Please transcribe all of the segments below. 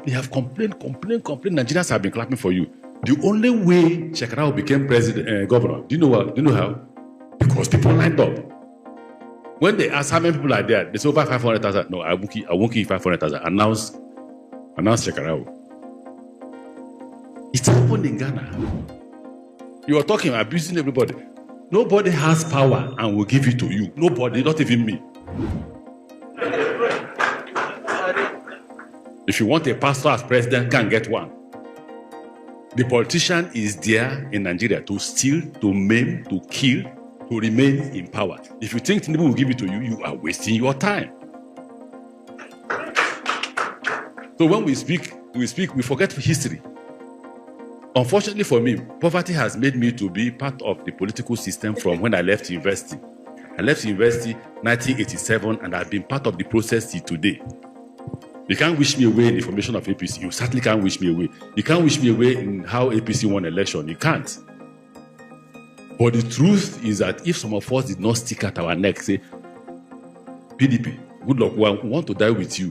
They have complained. Nigerians have been clapping for you. The only way Shekarau became governor, do you know what? Do you know how? Because people lined up. When they ask how many people are there, they say over 500,000. No, I won't give 500,000. Announce Shekarau. It's happened in Ghana. You are talking, abusing everybody. Nobody has power and will give it to you. Nobody, not even me. If you want a pastor as president, can get one. The politician is there in Nigeria to steal, to maim, to kill, to remain in power. If you think Tinubu will give it to you, you are wasting your time. So when we speak, we forget history. Unfortunately for me, poverty has made me to be part of the political system from when I left university. I left university 1987 and I've been part of the process till today. You can't wish me away in the formation of APC. You certainly can't wish me away. You can't wish me away in how APC won election. You can't. But the truth is that if some of us did not stick at our neck, say, PDP, good luck, we want to die with you.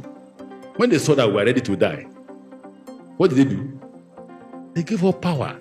When they saw that we were ready to die, what did they do? They gave up power.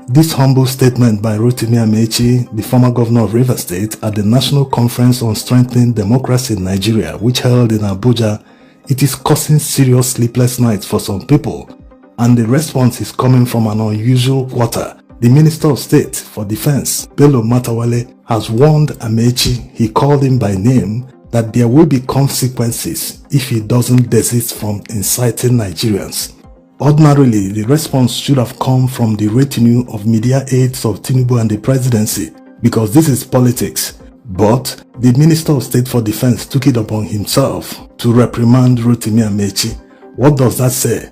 This humble statement by Rotimi Amaechi, the former governor of Rivers State, at the National Conference on Strengthening Democracy in Nigeria, which held in Abuja, it is causing serious sleepless nights for some people, and the response is coming from an unusual quarter. The Minister of State for Defense, Bello Matawale, has warned Amaechi, he called him by name, that there will be consequences if he doesn't desist from inciting Nigerians. Ordinarily, the response should have come from the retinue of media aides of Tinubu and the presidency, because this is politics. But the Minister of State for Defense took it upon himself to reprimand Rotimi Amaechi. What does that say?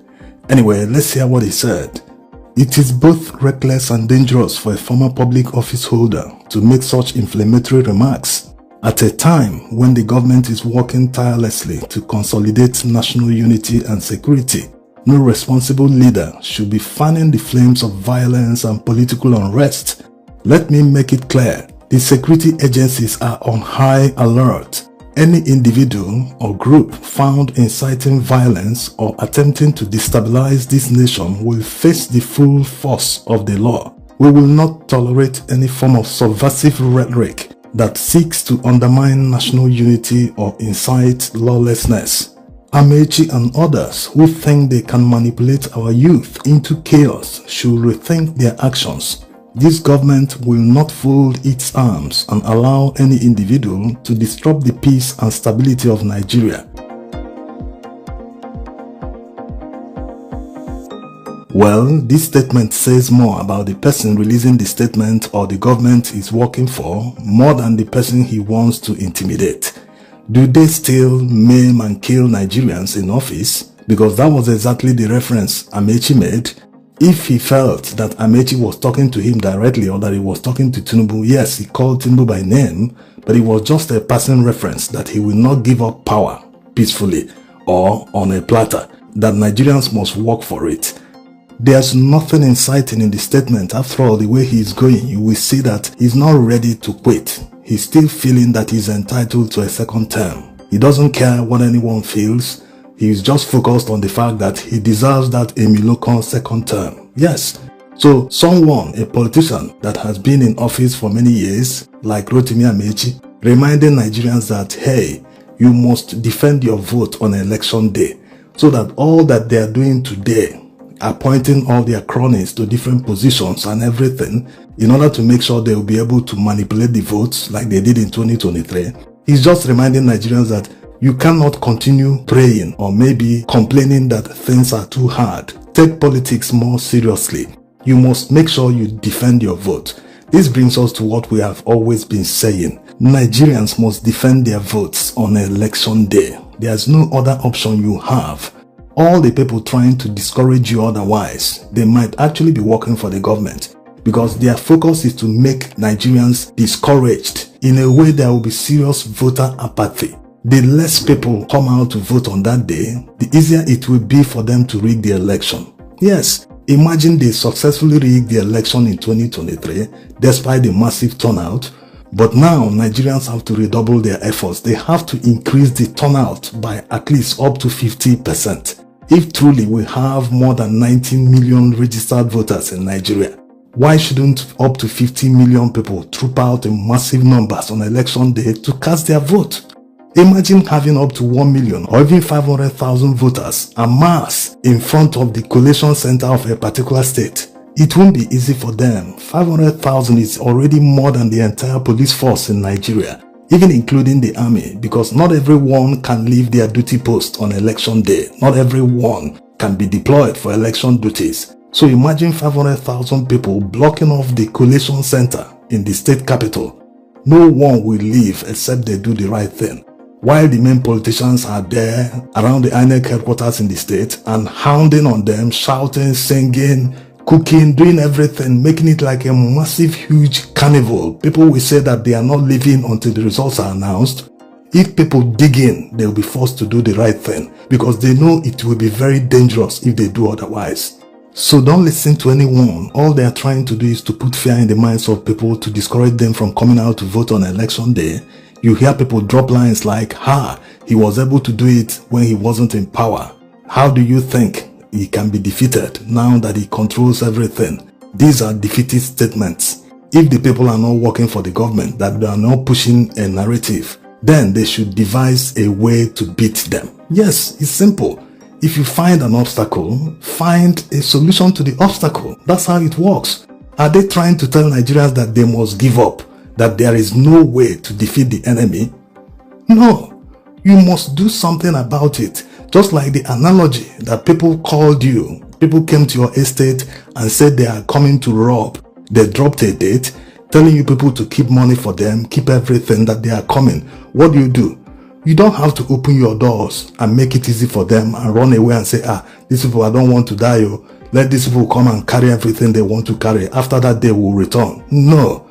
Anyway, let's hear what he said. It is both reckless and dangerous for a former public office holder to make such inflammatory remarks at a time when the government is working tirelessly to consolidate national unity and security. No responsible leader should be fanning the flames of violence and political unrest. Let me make it clear. The security agencies are on high alert. Any individual or group found inciting violence or attempting to destabilize this nation will face the full force of the law. We will not tolerate any form of subversive rhetoric that seeks to undermine national unity or incite lawlessness. Amaechi and others who think they can manipulate our youth into chaos should rethink their actions. This government will not fold its arms and allow any individual to disrupt the peace and stability of Nigeria. Well, this statement says more about the person releasing the statement or the government is working for more than the person he wants to intimidate. Do they still maim and kill Nigerians in office? Because that was exactly the reference Amaechi made. If he felt that Amaechi was talking to him directly or that he was talking to Tinubu, yes, he called Tinubu by name, but it was just a passing reference that he will not give up power peacefully or on a platter, that Nigerians must work for it. There's nothing inciting in the statement. After all, the way he's going, you will see that he's not ready to quit. He's still feeling that he's entitled to a second term. He doesn't care what anyone feels. He's just focused on the fact that he deserves that Emilokon second term. Yes. So someone, a politician that has been in office for many years, like Rotimi Amaechi, reminding Nigerians that, hey, you must defend your vote on election day, so that all that they are doing today, appointing all their cronies to different positions and everything, in order to make sure they will be able to manipulate the votes like they did in 2023, he's just reminding Nigerians that you cannot continue praying or maybe complaining that things are too hard. Take politics more seriously. You must make sure you defend your vote. This brings us to what we have always been saying. Nigerians must defend their votes on election day. There's no other option you have. All the people trying to discourage you otherwise, they might actually be working for the government, because their focus is to make Nigerians discouraged. In a way, there will be serious voter apathy. The less people come out to vote on that day, the easier it will be for them to rig the election. Yes, imagine they successfully rigged the election in 2023 despite the massive turnout, but now Nigerians have to redouble their efforts. They have to increase the turnout by at least up to 50%. If truly we have more than 19 million registered voters in Nigeria, why shouldn't up to 50 million people troop out in massive numbers on election day to cast their vote? Imagine having up to 1 million or even 500,000 voters en masse in front of the collation center of a particular state. It won't be easy for them. 500,000 is already more than the entire police force in Nigeria, even including the army, because not everyone can leave their duty post on election day. Not everyone can be deployed for election duties. So imagine 500,000 people blocking off the collation center in the state capital. No one will leave except they do the right thing, while the main politicians are there around the INEC headquarters in the state and hounding on them, shouting, singing, cooking, doing everything, making it like a massive, huge carnival. People will say that they are not leaving until the results are announced. If people dig in, they'll be forced to do the right thing because they know it will be very dangerous if they do otherwise. So don't listen to anyone. All they are trying to do is to put fear in the minds of people to discourage them from coming out to vote on election day. You hear people drop lines like, he was able to do it when he wasn't in power. How do you think he can be defeated now that he controls everything? These are defeatist statements. If the people are not working for the government, that they are not pushing a narrative, then they should devise a way to beat them. Yes, it's simple. If you find an obstacle, find a solution to the obstacle. That's how it works. Are they trying to tell Nigerians that they must give up, that there is no way to defeat the enemy? No, you must do something about it. Just like the analogy that people called you. People came to your estate and said they are coming to rob. They dropped a date, telling you people to keep money for them, keep everything, that they are coming. What do? You don't have to open your doors and make it easy for them and run away and say, these people, I don't want to die. Let these people come and carry everything they want to carry. After that, they will return. No,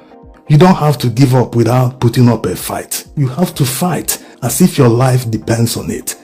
you don't have to give up without putting up a fight. You have to fight as if your life depends on it.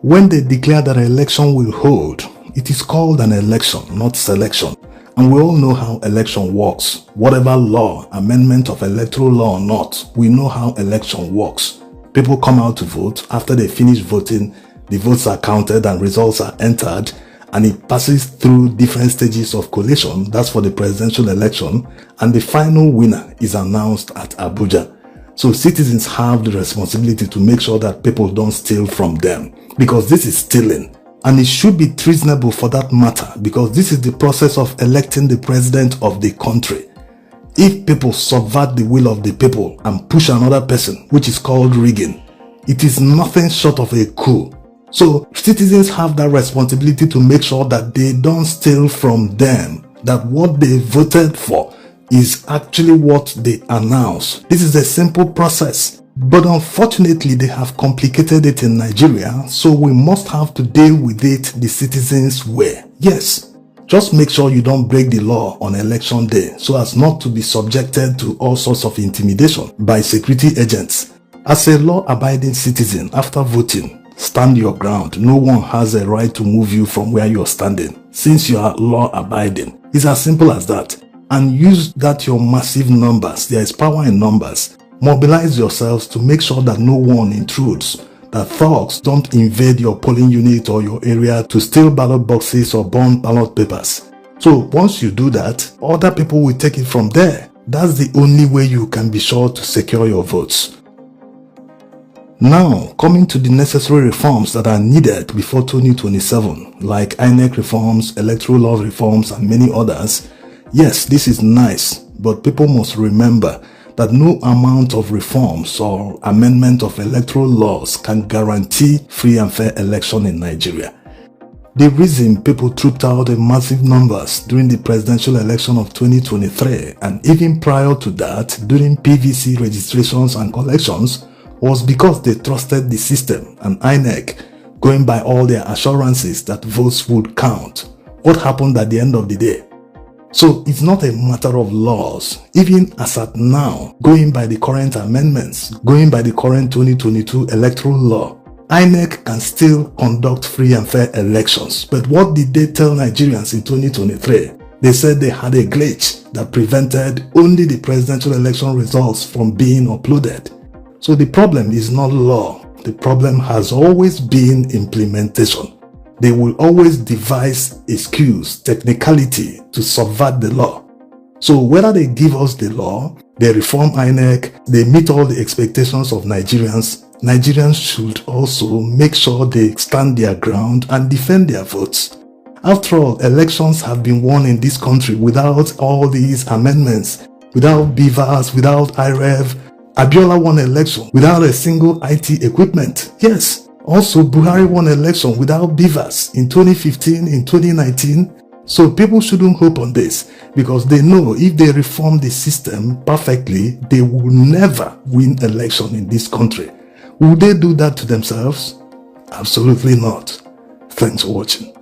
When they declare that an election will hold, it is called an election, not selection. And we all know how election works. Whatever law, amendment of electoral law or not, we know how election works. People come out to vote. After they finish voting, the votes are counted and results are entered, and it passes through different stages of collation. That's for the presidential election, and the final winner is announced at Abuja. So citizens have the responsibility to make sure that people don't steal from them, because this is stealing. And it should be treasonable for that matter, because this is the process of electing the president of the country. If people subvert the will of the people and push another person, which is called rigging, it is nothing short of a coup. So citizens have that responsibility to make sure that they don't steal from them, that what they voted for is actually what they announce. This is a simple process. But unfortunately, they have complicated it in Nigeria, so we must have to deal with it the citizens' way. Yes, just make sure you don't break the law on election day so as not to be subjected to all sorts of intimidation by security agents. As a law-abiding citizen, after voting, stand your ground. No one has a right to move you from where you're standing, since you are law-abiding. It's as simple as that. And use that your massive numbers. There is power in numbers. Mobilize yourselves to make sure that no one intrudes, that thugs don't invade your polling unit or your area to steal ballot boxes or burn ballot papers. So once you do that, other people will take it from there. That's the only way you can be sure to secure your votes. Now, coming to the necessary reforms that are needed before 2027, like INEC reforms, electoral law reforms, and many others. Yes, this is nice, but people must remember that no amount of reforms or amendment of electoral laws can guarantee free and fair election in Nigeria. The reason people trooped out in massive numbers during the presidential election of 2023 and even prior to that during PVC registrations and collections was because they trusted the system and INEC, going by all their assurances that votes would count. What happened at the end of the day? So it's not a matter of laws. Even as at now, going by the current amendments, going by the current 2022 electoral law, INEC can still conduct free and fair elections. But what did they tell Nigerians in 2023? They said they had a glitch that prevented only the presidential election results from being uploaded. So the problem is not law. The problem has always been implementation. They will always devise excuse, technicality to subvert the law. So whether they give us the law, they reform INEC, they meet all the expectations of Nigerians, Nigerians should also make sure they stand their ground and defend their votes. After all, elections have been won in this country without all these amendments, without BVAS, without IREV. Abiola won election without a single IT equipment. Yes, also Buhari won election without BVAS in 2015, in 2019. So people shouldn't hope on this because they know if they reform the system perfectly, they will never win election in this country. Will they do that to themselves? Absolutely not. Thanks for watching.